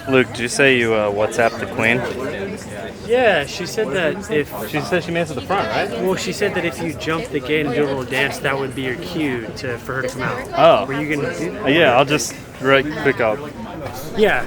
Luke, did you say you WhatsApped the Queen? Yeah, she said that if She said she made it to the front, right? well, she said that if you jump the gate and do a little dance, that would be your cue for her to come out. Oh. Were you gonna do that? Yeah, I'll just right quick up. Yeah.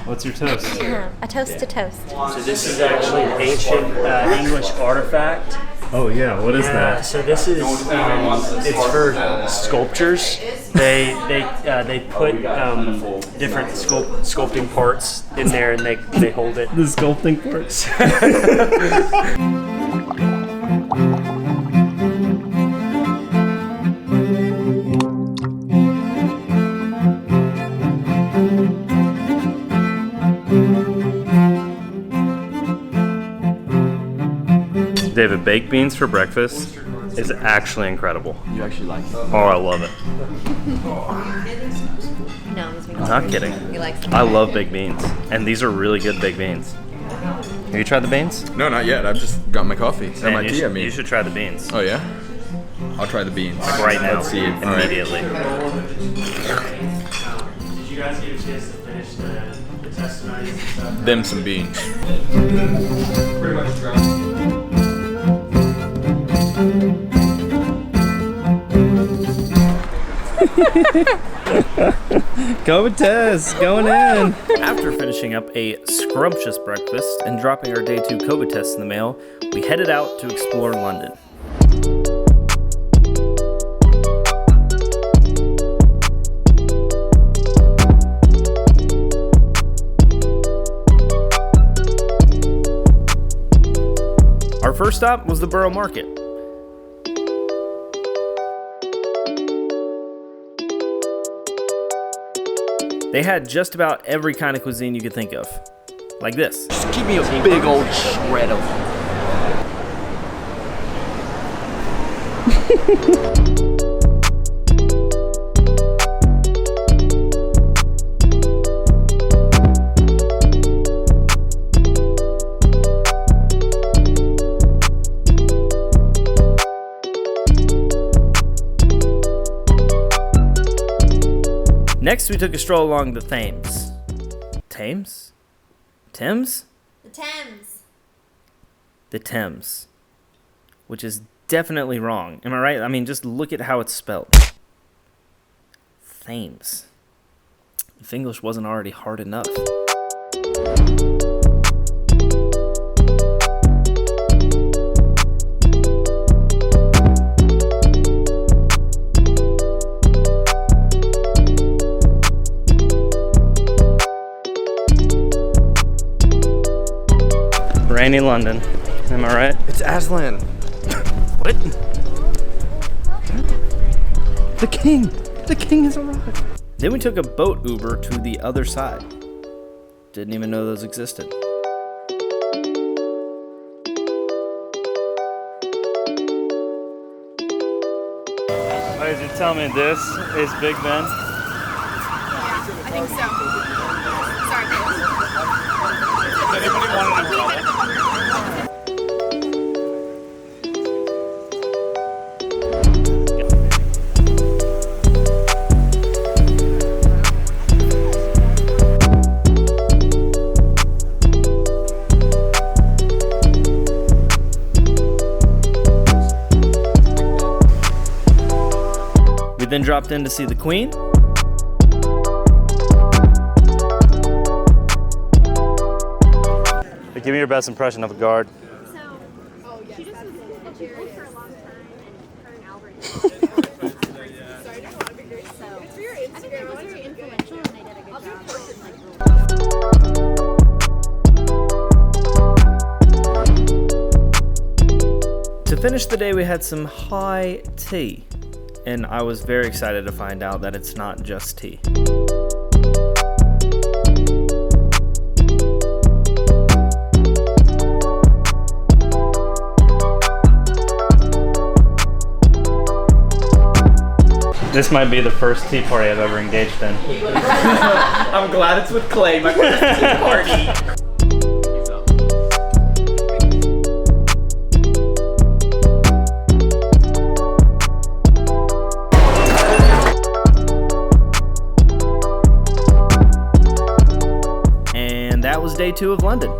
What's your toast? A toast to toast. So this is actually an ancient English artifact. Oh yeah, what is that? So this is it's for sculptures. They put different sculpting parts in there and they hold it. The sculpting parts. David, baked beans for breakfast is actually incredible. You actually like it? Oh, I love it. No, he's I'm not kidding. He likes I love baked beans, and these are really good baked beans. Have you tried the beans? No, not yet. I've just got my coffee. Man, my you tea, should, I mean. you should try the beans. Oh, yeah? I'll try the beans. Right now. Let's see. All right. Immediately. Did you guys get a chance to finish the test tonight and stuff? Them some beans. Pretty much dry. Covetess, going in. After finishing up a scrumptious breakfast and dropping our day 2 COVID tests in the mail, we headed out to explore London. Our first stop was the Borough Market. They had just about every kind of cuisine you could think of. Like this. Just give me a big old shred of Next, we took a stroll along the Thames. Thames? Thames? The Thames. The Thames. Which is definitely wrong. Am I right? I mean, just look at how it's spelled. Thames. If English wasn't already hard enough. Rainy London. Am I right? It's Aslan. What? The king! The king has arrived! Then we took a boat Uber to the other side. Didn't even know those existed. Ladies, you tell me this is Big Ben? I think so. Sorry. Does anybody want an umbrella? We then dropped in to see the Queen. Give me your best impression of a guard. She just was a jury for a long time, and her and Albert. So I think it was very influential, and they did a good job. To finish the day, we had some high tea. and I was very excited to find out that it's not just tea. This might be the first tea party I've ever engaged in. I'm glad it's with Clay, my first tea party. And that was day 2 of London.